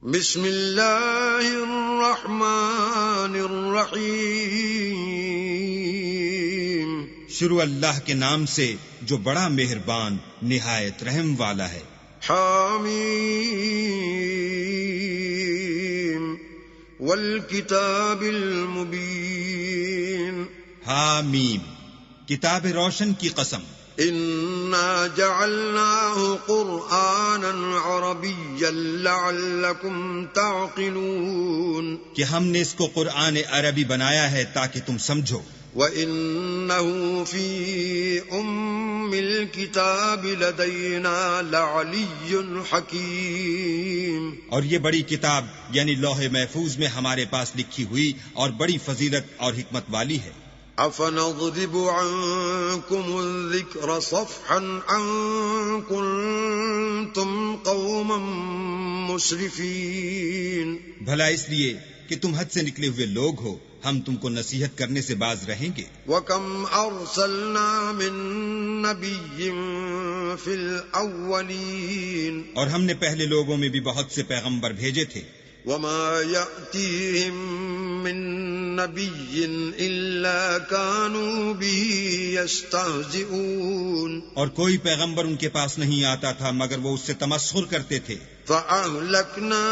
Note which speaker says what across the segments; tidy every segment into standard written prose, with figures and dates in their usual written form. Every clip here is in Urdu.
Speaker 1: بسم اللہ الرحمن الرحیم،
Speaker 2: شروع اللہ کے نام سے جو بڑا مہربان نہایت رحم والا ہے۔
Speaker 1: حامیم والکتاب المبین،
Speaker 2: حامیم کتاب روشن کی قسم۔
Speaker 1: انا جعلناه قرآنا عربیا لعلکم تعقلون،
Speaker 2: کہ ہم نے اس کو قرآن عربی بنایا ہے تاکہ تم سمجھو۔
Speaker 1: وَإِنَّهُ فِي أُمِّ الْكِتَابِ لَدَيْنَا لَعَلِيٌّ حَكِيمٌ،
Speaker 2: اور یہ بڑی کتاب یعنی لوح محفوظ میں ہمارے پاس لکھی ہوئی اور بڑی فضیلت اور حکمت والی ہے۔
Speaker 1: أَفَنَضْرِبُ عَنكُمُ الذِّكْرَ صَفْحًا أَن كُنتُمْ قَوْمًا مُسْرِفِينَ،
Speaker 2: بھلا اس لیے کہ تم حد سے نکلے ہوئے لوگ ہو، ہم تم کو نصیحت کرنے سے باز رہیں گے۔
Speaker 1: وَكَمْ أَرْسَلْنَا مِن نَّبِيٍّ فِي الْأَوَّلِينَ،
Speaker 2: اور ہم نے پہلے لوگوں میں بھی بہت سے پیغمبر بھیجے تھے۔
Speaker 1: وَمَا يَأْتِيهِم مِّن نَّبِيٍّ إِلَّا كَانُوا بِهِ يَسْتَهْزِئُونَ،
Speaker 2: اور کوئی پیغمبر ان کے پاس نہیں آتا تھا مگر وہ اس سے تمسخر کرتے تھے۔
Speaker 1: فَأَهْلَكْنَا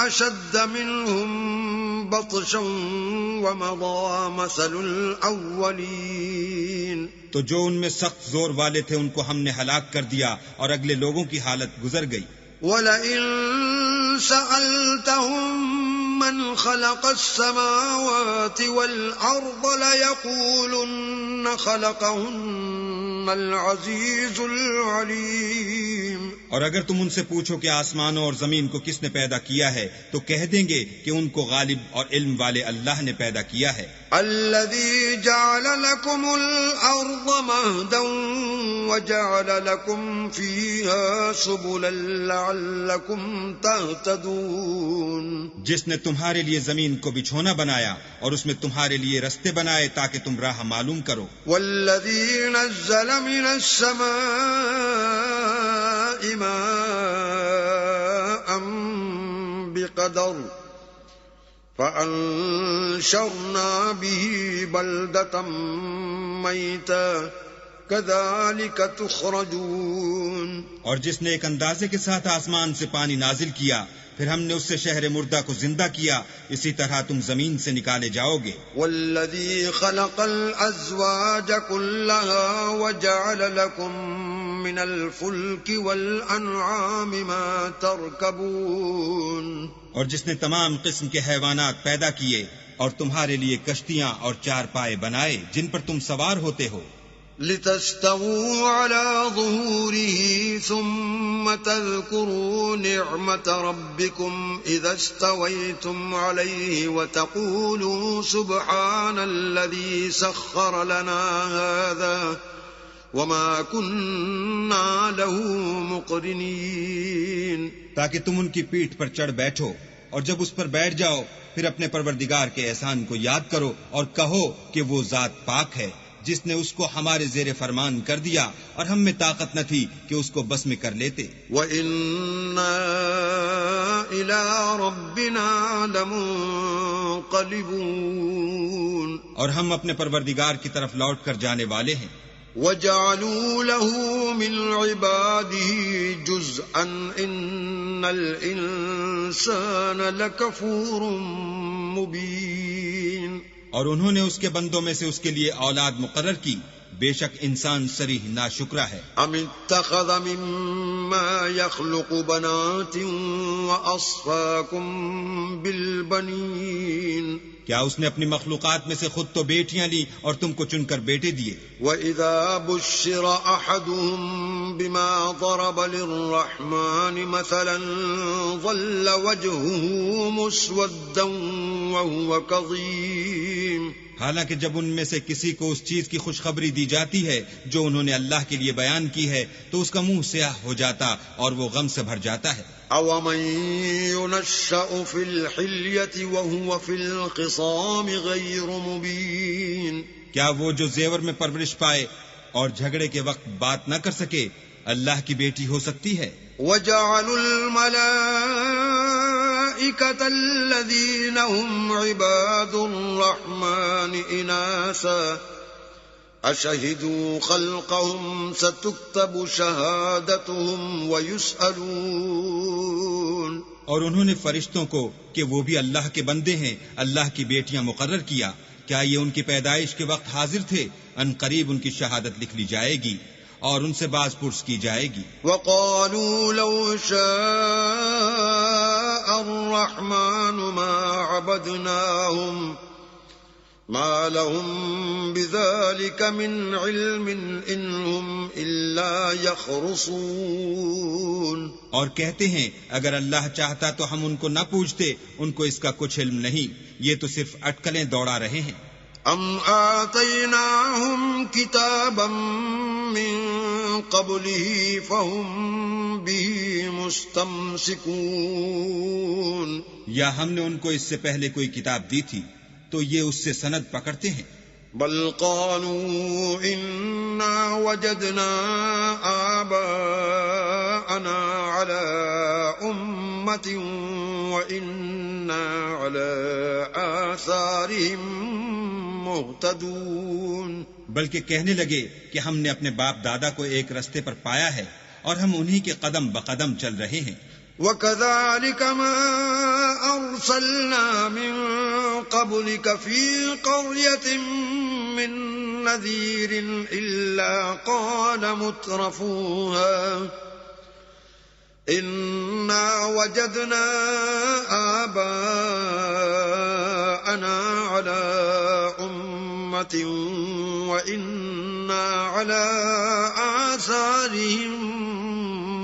Speaker 1: أَشَدَّ مِنْهُمْ بَطْشًا وَمَضَىٰ مَثَلُ الْأَوَّلِينَ،
Speaker 2: تو جو ان میں سخت زور والے تھے ان کو ہم نے ہلاک کر دیا اور اگلے لوگوں کی حالت گزر گئی۔
Speaker 1: وَلَئِن سَأَلْتَهُم مَّنْ خَلَقَ السَّمَاوَاتِ وَالْأَرْضَ لَيَقُولُنَّ خَلَقَهُنَّ الْعَزِيزُ الْعَلِيمُ،
Speaker 2: اور اگر تم ان سے پوچھو کہ آسمانوں اور زمین کو کس نے پیدا کیا ہے تو کہہ دیں گے کہ ان کو غالب اور علم والے اللہ نے پیدا کیا ہے۔
Speaker 1: الذي جعل لكم الأرض مهدا وجعل لكم فيها سبلا لعلكم تهتدون،
Speaker 2: جس نے تمہارے لیے زمین کو بچھونا بنایا اور اس میں تمہارے لیے رستے بنائے تاکہ تم راہ معلوم کرو۔
Speaker 1: والذي نزل من السماء ماء بقدر فأنشرنا به بلدة ميتا كذلك تخرجون،
Speaker 2: اور جس نے ایک اندازے کے ساتھ آسمان سے پانی نازل کیا پھر ہم نے اس سے شہر مردہ کو زندہ کیا، اسی طرح تم زمین سے نکالے جاؤ گے۔
Speaker 1: والذي خلق الأزواج كلها وجعل لكم من الفلك والأنعام ما تركبون،
Speaker 2: اور جس نے تمام قسم کے حیوانات پیدا کیے اور تمہارے لیے کشتیاں اور چار پائے بنائے جن پر تم سوار ہوتے ہو،
Speaker 1: لتستووا على ظهوره ثم تذكروا نعمة ربكم إذا استويتم عليه وتقولوا سبحان الذي سخر لنا هذا وما كنا له مقرنين،
Speaker 2: تاکہ تم ان کی پیٹھ پر چڑھ بیٹھو اور جب اس پر بیٹھ جاؤ پھر اپنے پروردگار کے احسان کو یاد کرو اور کہو کہ وہ ذات پاک ہے جس نے اس کو ہمارے زیر فرمان کر دیا اور ہم میں طاقت نہ تھی کہ اس کو بس میں کر لیتے۔
Speaker 1: وَإِنَّا إِلَىٰ رَبِّنَا لَمُنقَلِبُونَ،
Speaker 2: اور ہم اپنے پروردگار کی طرف لوٹ کر جانے والے ہیں۔
Speaker 1: وَجَعَلُوا لَهُ مِنْ عِبَادِهِ جُزْءًا إِنَّ الْإِنسَانَ لَكَفُورٌ مُبِينٌ،
Speaker 2: اور انہوں نے اس کے بندوں میں سے اس کے لیے اولاد مقرر کی، بے شک انسان صریح ناشکرا ہے۔
Speaker 1: ام اتخذ مما يخلق بنات واصفاكم بالبنين،
Speaker 2: کیا اس نے اپنی مخلوقات میں سے خود تو بیٹیاں لی اور تم کو چن کر بیٹے دیے؟
Speaker 1: وَإِذَا بُشِّرَ أَحَدُهُم بِمَا ضَرَبَ لِلرَّحْمَنِ مَثَلًا ظَلَّ وَجْهُهُ مُسْوَدًّا وَهُوَ كَظِيمٌ،
Speaker 2: حالانکہ جب ان میں سے کسی کو اس چیز کی خوشخبری دی جاتی ہے جو انہوں نے اللہ کے لیے بیان کی ہے تو اس کا منہ سیاہ ہو جاتا اور وہ غم سے بھر جاتا ہے۔
Speaker 1: أَوَمَن يُنَشَّأُ فِي الْحِلْيَةِ وَهُوَ فِي الْخِصَامِ غَيْرُ مُبِينٍ،
Speaker 2: کیا وہ جو زیور میں پرورش پائے اور جھگڑے کے وقت بات نہ کر سکے اللہ کی بیٹی ہو سکتی ہے؟
Speaker 1: وَجَعَلُوا الْمَلَائِكَةَ الملائكة الذين هم عباد الرحمن إناثا أشهدوا خلقهم ستكتب شهادتهم ويسألون.
Speaker 2: اور انہوں نے فرشتوں کو کہ وہ بھی اللہ کے بندے ہیں اللہ کی بیٹیاں مقرر کیا. کیا یہ ان کی پیدائش کے وقت حاضر تھے؟ ان قریب ان کی شہادت لکھ لی جائے گی اور ان سے باز پرس کی جائے گی.
Speaker 1: وقالوا لو شاء الرحمن ما عبدناهم ما لهم بذلك من علم إن هم إلا يخرصون.
Speaker 2: اور کہتے ہیں اگر اللہ چاہتا تو ہم ان کو نہ پوچھتے، ان کو اس کا کچھ علم نہیں، یہ تو صرف اٹکلیں دوڑا رہے ہیں.
Speaker 1: ام آتيناهم كتابا من قبله فهم به مستمسكون.
Speaker 2: یا ہم نے ان کو اس سے پہلے کوئی کتاب دی تھی تو یہ اس سے سند پکڑتے ہیں.
Speaker 1: بل قالوا إنا وجدنا آباءنا على أمة وإنا على آثارهم مهتدون.
Speaker 2: بلکہ کہنے لگے کہ ہم نے اپنے باپ دادا کو ایک رستے پر پایا ہے اور ہم انہی کے قدم بقدم چل رہے ہیں.
Speaker 1: وَكَذَلِكَ مَا أَرْسَلْنَا مِن قَبْلِكَ فِي قَرْيَةٍ مِّن نَّذِيرٍ إِلَّا قَالَ مُتْرَفُوهَا إِنَّا وَجَدْنَا آبَاءَنَا عَلَى أُمَّةٍ وَإِنَّا عَلَى آثَارِهِم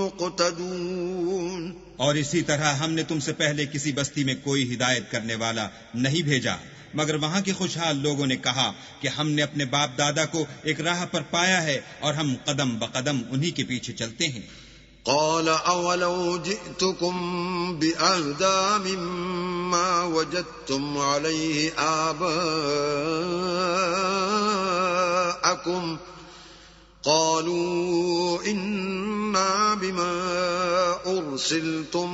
Speaker 1: مُقْتَدُونَ.
Speaker 2: اور اسی طرح ہم نے تم سے پہلے کسی بستی میں کوئی ہدایت کرنے والا نہیں بھیجا مگر وہاں کے خوشحال لوگوں نے کہا کہ ہم نے اپنے باپ دادا کو ایک راہ پر پایا ہے اور ہم قدم بقدم انہی کے پیچھے چلتے ہیں.
Speaker 1: قال اولو جئتكم بأهدى مما وجدتم عليه آباءكم قالوا إنا بما أرسلتم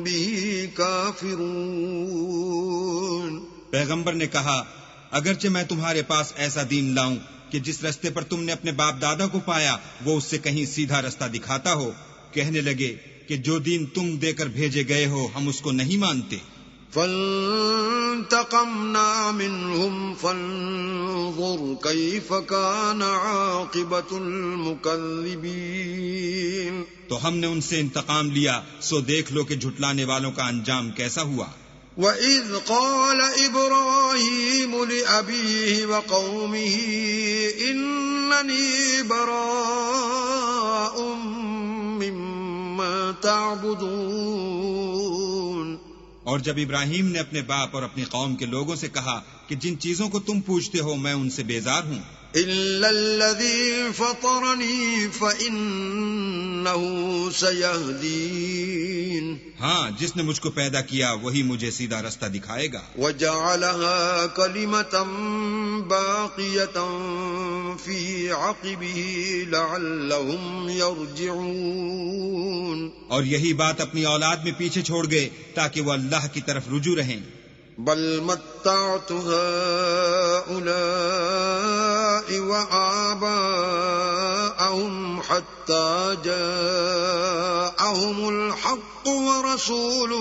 Speaker 1: به كافرون.
Speaker 2: پیغمبر نے کہا اگرچہ میں تمہارے پاس ایسا دین لاؤں کہ جس رستے پر تم نے اپنے باپ دادا کو پایا وہ اس سے کہیں سیدھا رستہ دکھاتا ہو. کہنے لگے کہ جو دین تم دے کر بھیجے گئے ہو ہم اس کو نہیں مانتے.
Speaker 1: فانتقمنا منهم فانظر كيف كان عاقبة المكذبين.
Speaker 2: تو ہم نے ان سے انتقام لیا سو دیکھ لو کہ جھٹلانے والوں کا انجام کیسا ہوا.
Speaker 1: وَإِذْ قَالَ إِبْرَاهِيمُ لِأَبِيهِ وَقَوْمِهِ إِنَّنِي بَرَاءٌ مِّمَّا تَعْبُدُونَ.
Speaker 2: اور جب ابراہیم نے اپنے باپ اور اپنی قوم کے لوگوں سے کہا کہ جن چیزوں کو تم پوچھتے ہو میں ان سے بیزار ہوں،
Speaker 1: إِلَّا الَّذِي فَطَرَنِي فَإِنَّهُ سَيَهْدِينِ.
Speaker 2: ہاں جس نے مجھ کو پیدا کیا وہی مجھے سیدھا رستہ دکھائے گا.
Speaker 1: وَجَعَلَهَا كَلِمَةً بَاقِيَةً فِي عَقِبِهِ لَعَلَّهُمْ يَرْجِعُونَ.
Speaker 2: اور یہی بات اپنی اولاد میں پیچھے چھوڑ گئے تاکہ وہ اللہ کی طرف رجوع رہیں.
Speaker 1: بل متعت هؤلاء وآباءهم حتى جاءهم الحق ورسول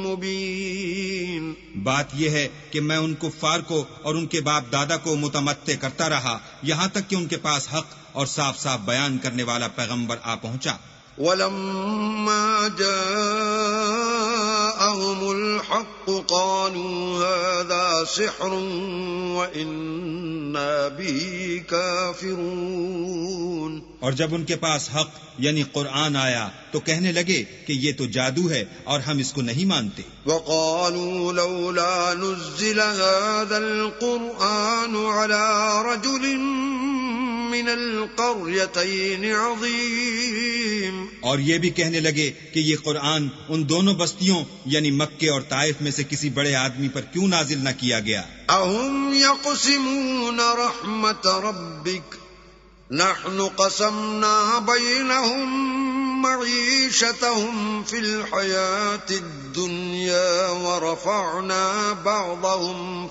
Speaker 1: مبين.
Speaker 2: بات یہ ہے کہ میں ان کفار کو اور ان کے باپ دادا کو متمتع کرتا رہا یہاں تک کہ ان کے پاس حق اور صاف صاف بیان کرنے والا پیغمبر آ پہنچا.
Speaker 1: ولما جاءهم الحق قالوا هذا سحر وإنا به كافرون.
Speaker 2: اور جب ان کے پاس حق یعنی قرآن آیا تو کہنے لگے کہ یہ تو جادو ہے اور ہم اس کو نہیں مانتے.
Speaker 1: وقالوا لولا نزل هذا القرآن على رجل من القريتين عظيم.
Speaker 2: اور یہ بھی کہنے لگے کہ یہ قرآن ان دونوں بستیوں یعنی مکے اور طائف میں سے کسی بڑے آدمی پر کیوں نازل نہ کیا گیا.
Speaker 1: اهم يقسمون رحمت ربك نحن قسمنا بينهم معيشتهم في الحياة الدنيا ورفعنا بعضهم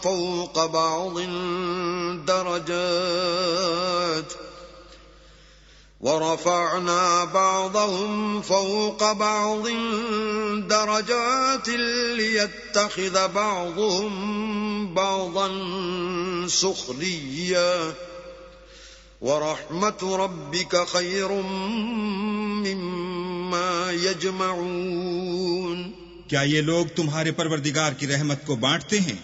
Speaker 1: فوق بعض درجات ليتخذ بعضهم بعضا سخريا ورحمة ربك خير مما يجمعون.
Speaker 2: کیا یہ لوگ تمہارے پروردگار کی رحمت کو بانٹتے ہیں؟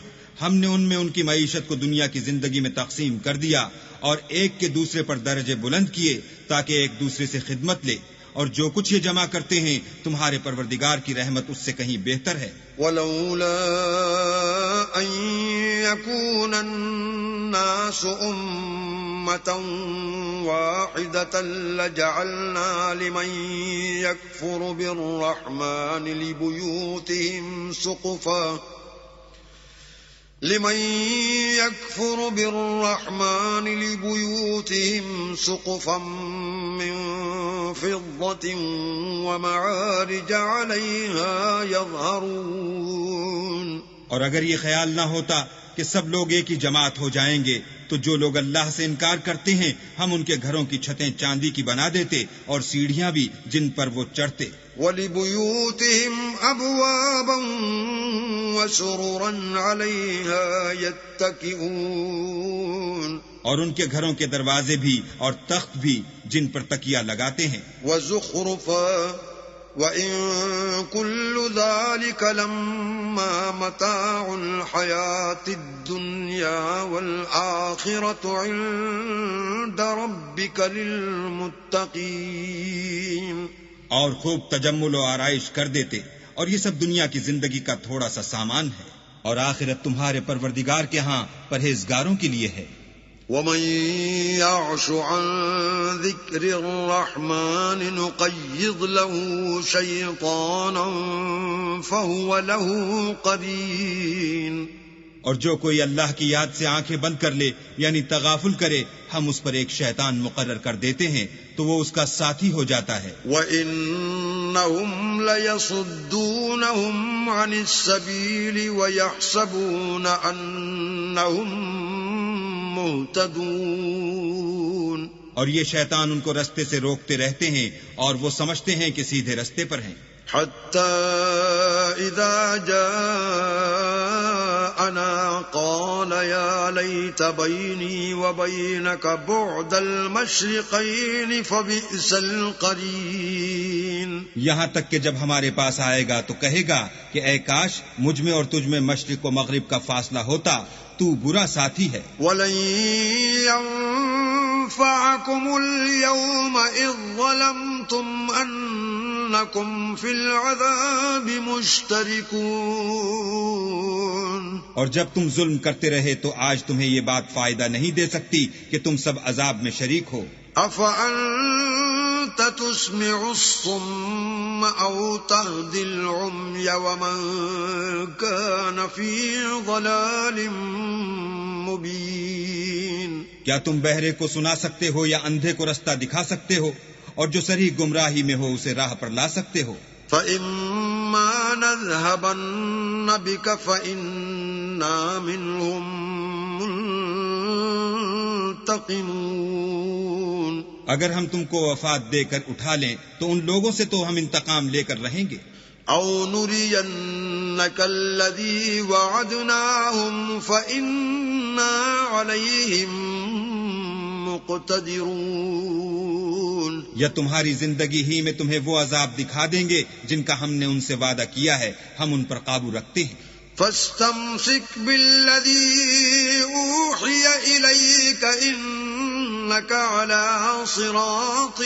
Speaker 2: ہم نے ان میں ان کی معیشت کو دنیا کی زندگی میں تقسیم کر دیا اور ایک کے دوسرے پر درجے بلند کیے تاکہ ایک دوسرے سے خدمت لے، اور جو کچھ یہ جمع کرتے ہیں تمہارے پروردگار کی رحمت اس سے کہیں بہتر ہے.
Speaker 1: وَلَوْلَا أَن يَكُونَ النَّاسُ أُمَّةً وَاحِدَةً لَجَعَلْنَا لِمَن يَكْفُرُ بِالرَّحْمَنِ لِبُيُوتِهِمْ سُقُفًا مِّن فِضَّةٍ وَمَعَارِجَ عَلَيْهَا يَظْهَرُونَ.
Speaker 2: اور اگر یہ خیال نہ ہوتا کہ سب لوگ ایک ہی جماعت ہو جائیں گے تو جو لوگ اللہ سے انکار کرتے ہیں ہم ان کے گھروں کی چھتیں چاندی کی بنا دیتے اور سیڑھیاں بھی جن پر وہ چڑھتے.
Speaker 1: وَلِبُيُوتِهِمْ أَبْوَابًا وَسُرُرًا عَلَيْهَا يَتَّكِئُونَ.
Speaker 2: اور ان کے گھروں کے دروازے بھی اور تخت بھی جن پر تکیہ لگاتے ہیں.
Speaker 1: وَزُخْرُفًا وَإِن كُلُّ ذَلِكَ لَمَّا مَتَاعُ الْحَيَاةِ الدُّنْيَا وَالْآخِرَةُ عِندَ رَبِّكَ لِلْمُتَّقِينَ.
Speaker 2: اور خوب تجمل و آرائش کر دیتے، اور یہ سب دنیا کی زندگی کا تھوڑا سا سامان ہے، اور آخرت تمہارے پروردگار کے ہاں پرہیزگاروں کے لیے ہے.
Speaker 1: وَمَن يَعْشُ عَن ذِكْرِ الرَّحْمَنِ نُقَيِّضْ لَهُ شَيْطَانًا فَهُوَ لَهُ قَرِينٌ.
Speaker 2: اور جو کوئی اللہ کی یاد سے آنکھیں بند کر لے یعنی تغافل کرے ہم اس پر ایک شیطان مقرر کر دیتے ہیں تو وہ اس کا ساتھی ہو جاتا ہے.
Speaker 1: وَإِنَّهُمْ لَيَصُدُّونَهُمْ عَنِ السَّبِيلِ وَيَحْسَبُونَ أَنَّهُمْ مُهْتَدُونَ.
Speaker 2: اور یہ شیطان ان کو رستے سے روکتے رہتے ہیں اور وہ سمجھتے ہیں کہ سیدھے رستے پر ہیں.
Speaker 1: حَتَّى إِذَا جَاءَنَا قَالَ يَا لَيْتَ بَيْنِي وَبَيْنَكَ بُعْدَ الْمَشْرِقَيْنِ فَبِئْسَ الْقَرِينُ.
Speaker 2: یہاں تک کہ جب ہمارے پاس آئے گا تو کہے گا کہ اے کاش مجھ میں اور تجھ میں مشرق و مغرب کا فاصلہ ہوتا، تو برا ساتھی ہے.
Speaker 1: وَلَن يَنفَعَكُمُ الْيَوْمَ إِذ ظَّلَمْتُمْ أَنَّكُمْ فِي الْعَذَابِ مُشْتَرِكُونَ.
Speaker 2: اور جب تم ظلم کرتے رہے تو آج تمہیں یہ بات فائدہ نہیں دے سکتی کہ تم سب عذاب میں شریک ہو.
Speaker 1: أَفَأَنْتَ تُسْمِعُ الصُّمَّ أَوْ تَهْدِي الْعُمْيَ وَمَنْ كَانَ فِي ضَلَالٍ مُبِينٍ.
Speaker 2: کیا تم بہرے کو سنا سکتے ہو یا اندھے کو رستہ دکھا سکتے ہو اور جو صریح گمراہی میں ہو اسے راہ پر لا سکتے ہو؟
Speaker 1: فَإِمَّا نَذْهَبَنَّ بِكَ فَإِنَّا مِنْهُمْ مُنْتَقِمُونَ.
Speaker 2: اگر ہم تم کو وفات دے کر اٹھا لیں تو ان لوگوں سے تو ہم انتقام لے کر رہیں گے.
Speaker 1: أَوْ نُرِيَنَّكَ الَّذِي وَعَدْنَاهُمْ فَإِنَّا عَلَيْهِمْ مُقْتَدِرُونَ.
Speaker 2: یا تمہاری زندگی ہی میں تمہیں وہ عذاب دکھا دیں گے جن کا ہم نے ان سے وعدہ کیا ہے، ہم ان پر قابو رکھتے ہیں.
Speaker 1: فَاسْتَمْسِكْ بِالَّذِي أُوحِيَ إِلَيْكَ إِنَّكَ عَلَى صِرَاطٍ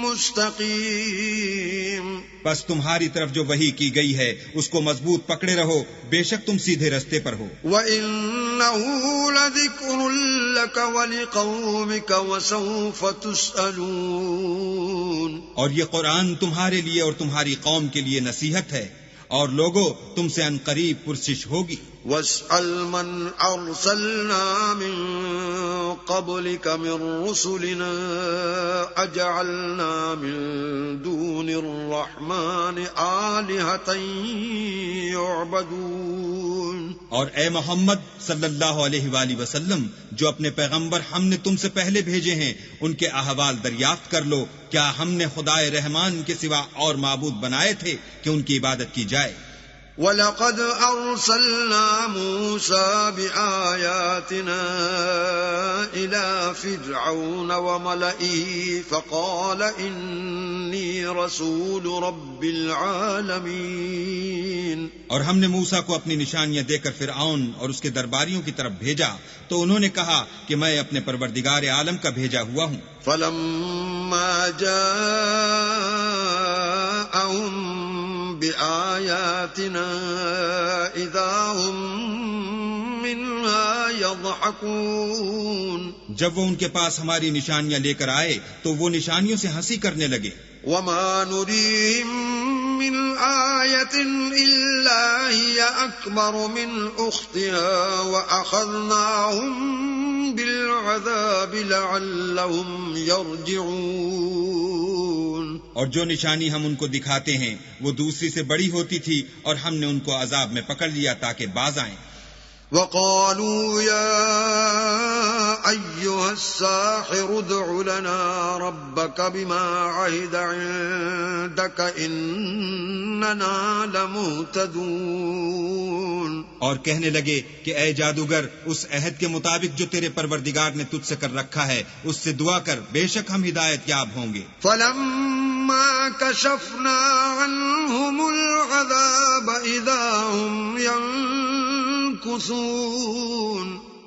Speaker 1: مُسْتَقِيمٍ.
Speaker 2: بس تمہاری طرف جو وحی کی گئی ہے اس کو مضبوط پکڑے رہو، بے شک تم سیدھے رستے پر ہو.
Speaker 1: وَإِنَّهُ لَذِكْرٌ لَكَ وَلِقَوْمِكَ وَسَوْفَ تُسْأَلُونَ.
Speaker 2: اور یہ قرآن تمہارے لیے اور تمہاری قوم کے لیے نصیحت ہے، اور لوگوں تم سے عنقریب پرسش ہوگی.
Speaker 1: واسأل من أرسلنا من قبلك من رسلنا أجعلنا من دون الرحمن آلهة يعبدون.
Speaker 2: اور اے محمد صلی اللہ علیہ وآلہ وسلم، جو اپنے پیغمبر ہم نے تم سے پہلے بھیجے ہیں ان کے احوال دریافت کر لو. کیا ہم نے خدائے رحمان کے سوا اور معبود بنائے تھے کہ ان کی عبادت کی جائے؟
Speaker 1: وَلَقَدْ أَرْسَلْنَا مُوسَى بِآيَاتِنَا إِلَى فِرْعَوْنَ وَمَلَئِهِ فَقَالَ إِنِّي رَسُولُ رَبِّ الْعَالَمِينَ.
Speaker 2: اور ہم نے موسیٰ کو اپنی نشانیاں دے کر فرعون اور اس کے درباریوں کی طرف بھیجا تو انہوں نے کہا کہ میں اپنے پروردگار عالم کا بھیجا ہوا ہوں.
Speaker 1: فَلَمَّا جَاءَهُم بِآيَاتِنَا إِذَا هُم مِّنْهَا يَضْحَكُونَ.
Speaker 2: جب وہ ان کے پاس ہماری نشانیاں لے کر آئے تو وہ نشانیوں سے ہنسی کرنے لگے.
Speaker 1: وَمَا نُرِيهِم مِّنْ آيَةٍ إِلَّا هِيَ أَكْبَرُ مِنْ أُخْتِهَا وَأَخَذْنَاهُم بِالْعَذَابِ لَعَلَّهُمْ يَرْجِعُونَ.
Speaker 2: اور جو نشانی ہم ان کو دکھاتے ہیں وہ دوسری سے بڑی ہوتی تھی اور ہم نے ان کو عذاب میں پکڑ لیا تاکہ باز آئیں.
Speaker 1: وَقَالُوا يَا أَيُّهَا السَّاحِرُ ادْعُ لَنَا رَبَّكَ بِمَا عَهِدَ عِندَكَ إِنَّنَا لَمُهْتَدُونَ.
Speaker 2: اور کہنے لگے کہ اے جادوگر اس عہد کے مطابق جو تیرے پروردگار نے تجھ سے کر رکھا ہے اس سے دعا کر، بے شک ہم ہدایت یاب ہوں گے.
Speaker 1: فَلَمَّا كَشَفْنَا عَنْهُمُ الْعَذَابَ إِذَا هُمْ يَنكُثُونَ.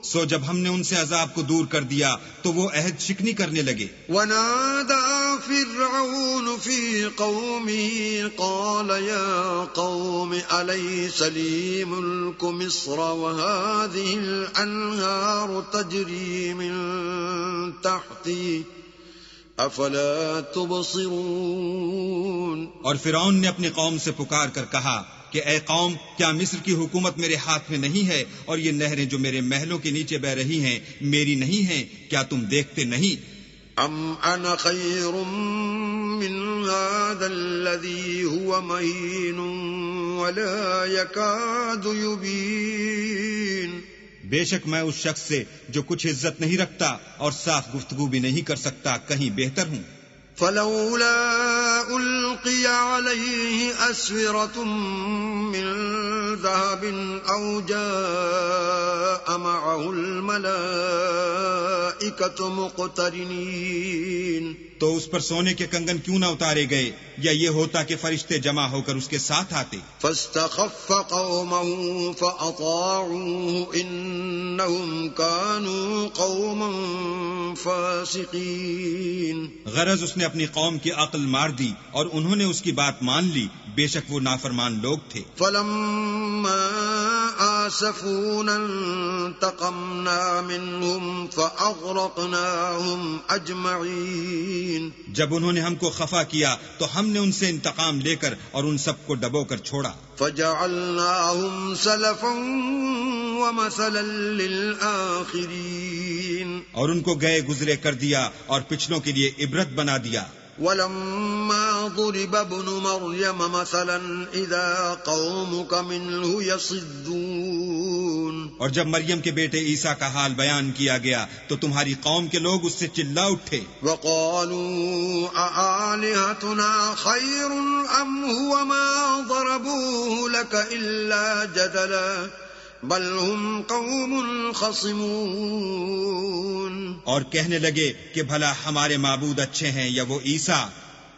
Speaker 2: سو جب ہم نے ان سے عذاب کو دور کر دیا تو وہ عہد شکنی کرنے لگے.
Speaker 1: وَنَادَى فِرْعَوْنُ فِي قَوْمِهِ قَالَ يَا قَوْمِ أَلَيْسَ لِي مُلْكُ مِصْرَ وَهَٰذِهِ الْأَنْهَارُ تَجْرِي مِن تَحْتِي أَفَلَا تُبْصِرُونَ.
Speaker 2: اور فرعون نے اپنی قوم سے پکار کر کہا کہ اے قوم، کیا مصر کی حکومت میرے ہاتھ میں نہیں ہے اور یہ نہریں جو میرے محلوں کے نیچے بہ رہی ہیں میری نہیں ہیں؟ کیا تم دیکھتے نہیں؟
Speaker 1: ام انا خیر من هذا الذي هو مهين ولا يكاد يبين.
Speaker 2: بے شک میں اس شخص سے جو کچھ عزت نہیں رکھتا اور صاف گفتگو بھی نہیں کر سکتا کہیں بہتر ہوں.
Speaker 1: فلولا ألقي عليه أسورة من ذهب أو جاء معه الملائكة مقترنين.
Speaker 2: تو اس پر سونے کے کنگن کیوں نہ اتارے گئے یا یہ ہوتا کہ فرشتے جمع ہو کر اس کے ساتھ آتے.
Speaker 1: فاستخف قومه فأطاعوه إنهم كانوا قوما فاسقين.
Speaker 2: غرض اس نے اپنی قوم کی عقل مار دی اور انہوں نے اس کی بات مان لی، بے شک وہ نافرمان لوگ تھے.
Speaker 1: فلما آسفونا انتقمنا منهم فأغرقناهم أجمعين.
Speaker 2: جب انہوں نے ہم کو خفا کیا تو ہم نے ان سے انتقام لے کر اور ان سب کو ڈبو کر چھوڑا.
Speaker 1: فجعلناهم سلفا ومثلا للآخرين.
Speaker 2: اور ان کو گئے گزرے کر دیا اور پچھلوں کے لیے عبرت بنا دیا.
Speaker 1: ولما ضرب ابن مريم مثلا إذا قومك منه يصدون.
Speaker 2: اور جب مریم کے بیٹے عیسیٰ کا حال بیان کیا گیا تو تمہاری قوم کے لوگ اس سے چلا اٹھے.
Speaker 1: وقالوا أآلهتنا خير أم هو ما ضربوه لك إلا جدلا بل هم قوم خصمون.
Speaker 2: اور کہنے لگے کہ بھلا ہمارے معبود اچھے ہیں یا وہ عیسیٰ؟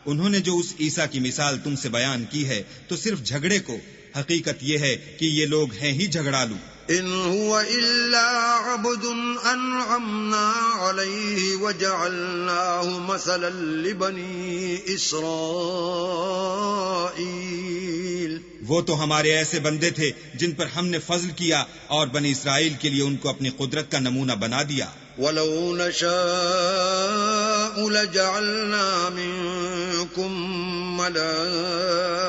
Speaker 2: انہوں نے جو اس عیسیٰ کی مثال تم سے بیان کی ہے تو صرف جھگڑے کو. حقیقت یہ ہے کہ یہ لوگ ہیں ہی جھگڑالو.
Speaker 1: ان هو الا عبد انعمنا عليه وجعلناه مثلا لبني اسرائيل.
Speaker 2: وہ تو ہمارے ایسے بندے تھے جن پر ہم نے فضل کیا اور بنی اسرائیل کے لیے ان کو اپنی قدرت کا نمونہ بنا دیا.
Speaker 1: وَلَوْ نَشَاءُ لَجَعَلْنَا مِنكُم ملائكة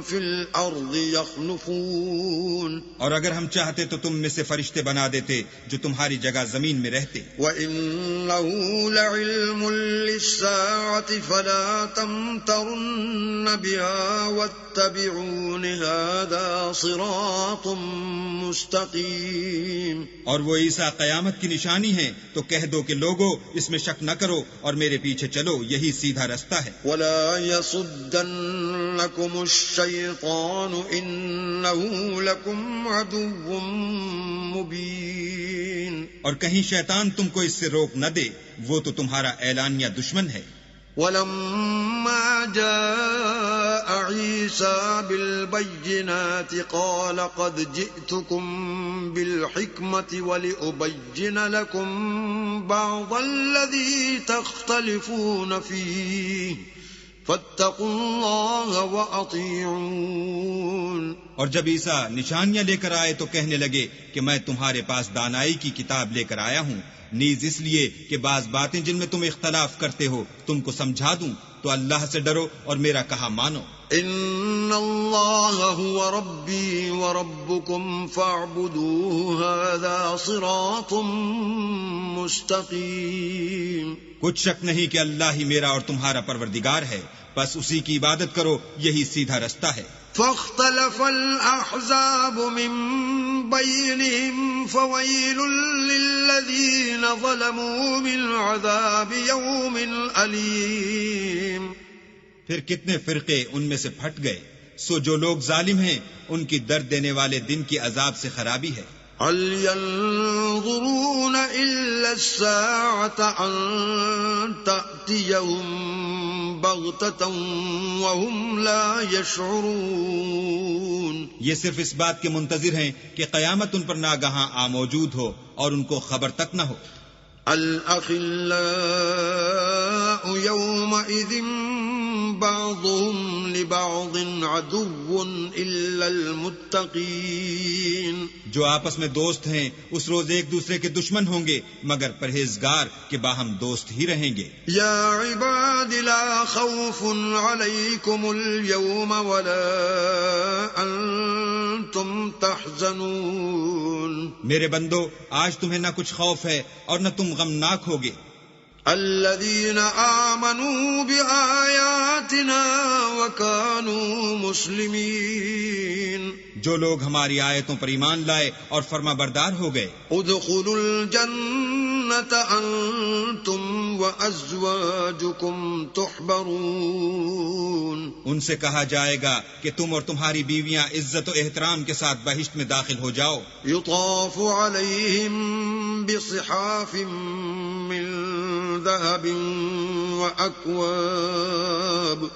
Speaker 1: في الأرض يخلفون
Speaker 2: اور اگر ہم چاہتے تو تم میں سے فرشتے بنا دیتے جو تمہاری جگہ زمین میں رہتے.
Speaker 1: وَإِنَّهُ لَعِلْمٌ لِلسَّاعَةِ فَلَا تَمْتَرُنَّ بِهَا وَاتَّبِعُونِ هَذَا صِرَاطٌ مُسْتَقِيمٌ.
Speaker 2: اور وہ عیسیٰ قیامت کی نشانی ہیں تو کہہ دو کہ لوگو اس میں شک نہ کرو اور میرے پیچھے چلو، یہی سیدھا رستہ ہے.
Speaker 1: وَلَا يَصُدَّنَّكُمُ الشَّيْطَانُ إِنَّهُ لَكُمْ عَدُوٌّ مُبِينٌ.
Speaker 2: اور کہیں شیطان تم کو اس سے روک نہ دے، وہ تو تمہارا اعلانیہ دشمن ہے.
Speaker 1: وَلَمَّا جَاءَ عِيسَى بِالْبَيِّنَاتِ قَالَ قَدْ جِئْتُكُمْ بِالْحِكْمَةِ وَلِأُبَيِّنَ لَكُمْ بَعْضَ الَّذِي تَخْتَلِفُونَ فِيهِ فَاتَّقُوا اللَّهَ وَأَطِيعُونِ.
Speaker 2: اور جب عیسیٰ نشانیاں لے کر آئے تو کہنے لگے کہ میں تمہارے پاس دانائی کی کتاب لے کر آیا ہوں، نیز اس لیے کہ بعض باتیں جن میں تم اختلاف کرتے ہو تم کو سمجھا دوں، تو اللہ سے ڈرو اور میرا کہا مانو.
Speaker 1: ان اللہ هو ربی وربکم فاعبدوه هذا صراط مستقیم.
Speaker 2: کچھ شک نہیں کہ اللہ ہی میرا اور تمہارا پروردگار ہے، بس اسی کی عبادت کرو، یہی سیدھا رستہ ہے.
Speaker 1: فاختلف الأحزاب من بينهم فويل للذين ظلموا من عذاب يوم أليم.
Speaker 2: پھر کتنے فرقے ان میں سے پھٹ گئے، سو جو لوگ ظالم ہیں ان کی درد دینے والے دن کی عذاب سے خرابی ہے.
Speaker 1: هل ينظرون إلا الساعة أن تأتيهم بغتة وهم لا يشعرون.
Speaker 2: یہ صرف اس بات کے منتظر ہیں کہ قیامت ان پر ناگہاں آ موجود ہو اور ان کو خبر تک نہ ہو.
Speaker 1: الأخلاء يومئذ بعضهم لبعض عدو إلا المتقين.
Speaker 2: جو آپس میں دوست ہیں اس روز ایک دوسرے کے دشمن ہوں گے مگر پرہیزگار کہ باہم دوست ہی رہیں گے.
Speaker 1: یا عباد لا خوف علیکم اليوم ولا انتم تحزنون.
Speaker 2: میرے بندو آج تمہیں نہ کچھ خوف ہے اور نہ تم غمناک ہوگے.
Speaker 1: الذين آمنوا بآياتنا وكانوا مسلمين.
Speaker 2: جو لوگ ہماری آیتوں پر ایمان لائے اور فرما بردار ہو گئے.
Speaker 1: ادخلوا الجنة انتم وازواجكم تحبرون.
Speaker 2: ان سے کہا جائے گا کہ تم اور تمہاری بیویاں عزت و احترام کے ساتھ بہشت میں داخل ہو جاؤ.
Speaker 1: يطاف عليهم بصحاف من ذهب وأكواب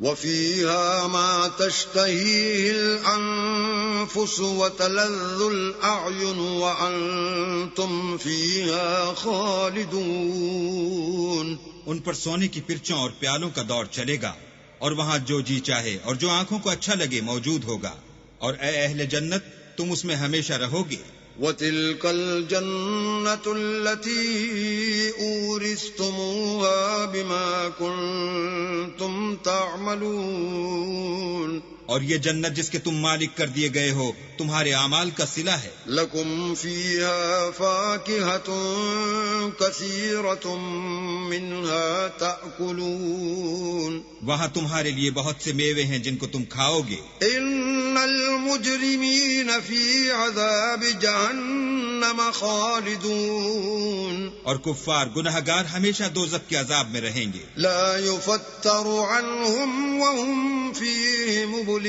Speaker 1: وفيها ما تشتهيه الأنفس وتلذ الأعين وأنتم فيها خالدون.
Speaker 2: ان پر سونے کی پرچوں اور پیالوں کا دور چلے گا اور وہاں جو جی چاہے اور جو آنکھوں کو اچھا لگے موجود ہوگا، اور اے اہل جنت تم اس میں ہمیشہ رہو گے.
Speaker 1: وَتِلْكَ الْجَنَّةُ الَّتِي أُورِثْتُمُوهَا بِمَا كُنتُمْ تَعْمَلُونَ.
Speaker 2: اور یہ جنت جس کے تم مالک کر دیے گئے ہو تمہارے اعمال کا صلہ ہے.
Speaker 1: لَكُمْ فِيهَا فَاكِهَةٌ كَثِيرَةٌ مِّنْهَا تَأْكُلُونَ.
Speaker 2: وہاں تمہارے لیے بہت سے میوے ہیں جن کو تم کھاؤ گے.
Speaker 1: إِنَّ الْمُجْرِمِينَ فِي عَذَابِ جَهَنَّمَ خَالِدُونَ.
Speaker 2: اور کفار گناہگار ہمیشہ دوزخ کے عذاب میں رہیں گے.
Speaker 1: لا يفتر عنهم وهم فيه مبلسون.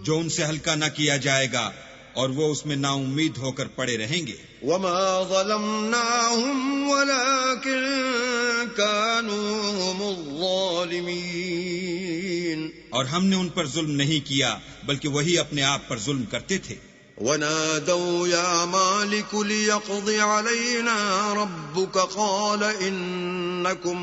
Speaker 2: جو ان سے ہلکا نہ کیا جائے گا اور وہ اس میں نا امید ہو کر پڑے رہیں گے.
Speaker 1: وما ظلمناهم ولكن كانوا هم الظالمين.
Speaker 2: اور ہم نے ان پر ظلم نہیں کیا بلکہ وہی اپنے آپ پر ظلم کرتے تھے.
Speaker 1: ونادوا يا مالك ليقض علينا ربك قال إنكم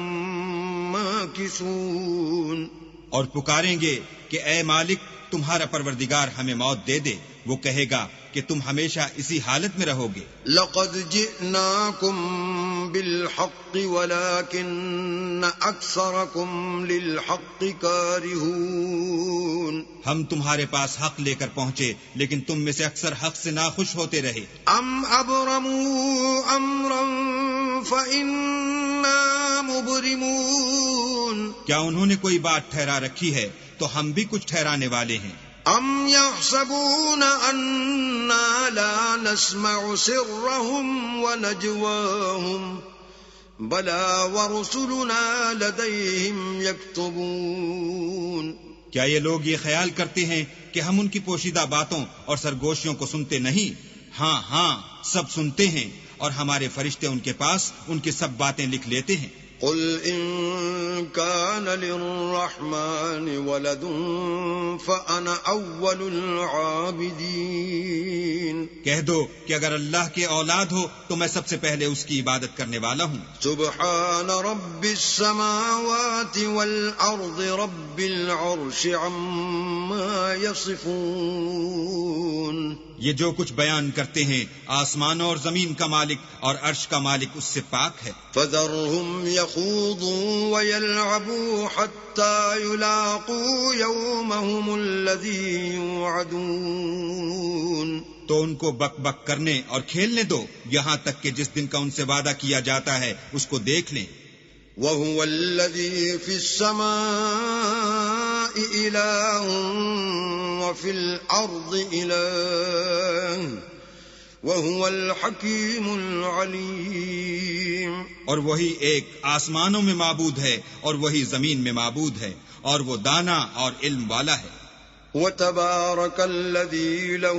Speaker 1: ماكثون.
Speaker 2: اور پکاریں گے کہ اے مالک تمہارا پروردگار ہمیں موت دے دے. وہ کہے گا کہ تم ہمیشہ اسی حالت میں رہو گے.
Speaker 1: لقد جئناكم بالحق ولكن أكثركم للحق كارهون.
Speaker 2: ہم تمہارے پاس حق لے کر پہنچے لیکن تم میں سے اکثر حق سے ناخوش ہوتے رہے.
Speaker 1: ام ابرموا امرا فإنا مبرمون.
Speaker 2: کیا انہوں نے کوئی بات ٹھہرا رکھی ہے تو ہم بھی کچھ ٹھہرانے والے ہیں.
Speaker 1: ام يحسبون أنا لا نسمع سرهم ونجواهم بلى ورسلنا لديهم يكتبون.
Speaker 2: کیا یہ لوگ یہ خیال کرتے ہیں کہ ہم ان کی پوشیدہ باتوں اور سرگوشیوں کو سنتے نہیں؟ ہاں ہاں سب سنتے ہیں اور ہمارے فرشتے ان کے پاس ان کی سب باتیں لکھ لیتے ہیں.
Speaker 1: قل إن كان للرحمن ولد فأنا أول العابدين.
Speaker 2: کہہ دو کہ اگر اللہ کے اولاد ہو تو میں سب سے پہلے اس کی عبادت کرنے والا ہوں.
Speaker 1: سبحان رب السماوات والأرض رب العرش عما يصفون.
Speaker 2: یہ جو کچھ بیان کرتے ہیں آسمانوں اور زمین کا مالک اور عرش کا مالک اس سے پاک ہے.
Speaker 1: فذرهم يخوضوا ويلعبوا حتى يلاقوا يومهم الذي يوعدون.
Speaker 2: تو ان کو بک بک کرنے اور کھیلنے دو یہاں تک کہ جس دن کا ان سے وعدہ کیا جاتا ہے اس کو دیکھ لیں.
Speaker 1: وهو الذي في السماء إله وفي الأرض إله وهو الحكيم العليم.
Speaker 2: اور وہی ایک آسمانوں میں معبود ہے اور وہی زمین میں معبود ہے اور وہ دانا اور علم والا ہے.
Speaker 1: وتبارك الذي له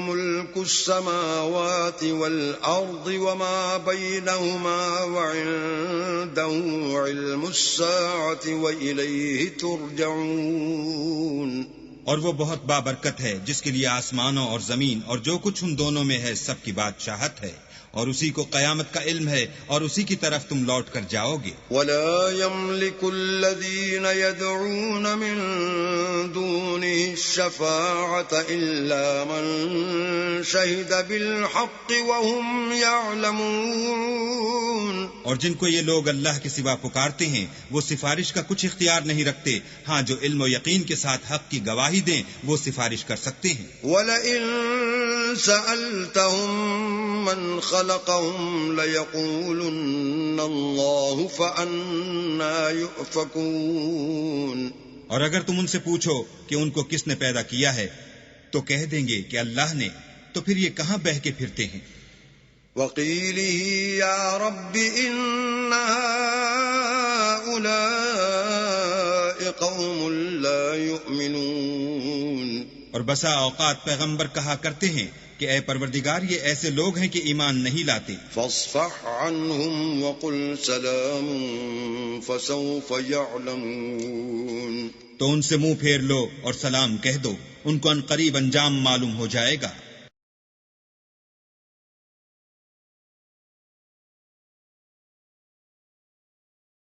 Speaker 1: ملك السماوات والأرض وما بينهما وعنده علم الساعة وإليه ترجعون.
Speaker 2: اور وہ بہت بابرکت ہے جس کے لیے آسمانوں اور زمین اور جو کچھ ان دونوں میں ہے سب کی بادشاہت ہے اور اسی کو قیامت کا علم ہے اور اسی کی طرف تم لوٹ کر جاؤ گے.
Speaker 1: ولا يملك الذين يدعون من دونه الشفاعة إلا من شهد بالحق وهم يعلمون.
Speaker 2: اور جن کو یہ لوگ اللہ کے سوا پکارتے ہیں وہ سفارش کا کچھ اختیار نہیں رکھتے. ہاں جو علم و یقین کے ساتھ حق کی گواہی دیں وہ سفارش کر سکتے ہیں.
Speaker 1: وَلَئِن سَأَلْتَهُم مَّنْ خَلَقَهُمْ لَيَقُولُنَّ اللَّهُ فَأَنَّىٰ يُؤْفَكُونَ.
Speaker 2: اور اگر تم ان سے پوچھو کہ ان کو کس نے پیدا کیا ہے تو کہہ دیں گے کہ اللہ نے، تو پھر یہ کہاں بہہ کے پھرتے ہیں.
Speaker 1: وَقِيلِهِ يَا رَبِّ إِنَّ هَٰؤُلَاءِ قَوْمٌ لَّا يُؤْمِنُونَ.
Speaker 2: اور بسا اوقات پیغمبر کہا کرتے ہیں کہ اے پروردگار یہ ایسے لوگ ہیں کہ ایمان نہیں لاتے.
Speaker 1: فاصفح عنهم وقل سلام فسوف يعلمون.
Speaker 2: تو ان سے منہ پھیر لو اور سلام کہہ دو، ان کو ان قریب انجام معلوم ہو جائے گا.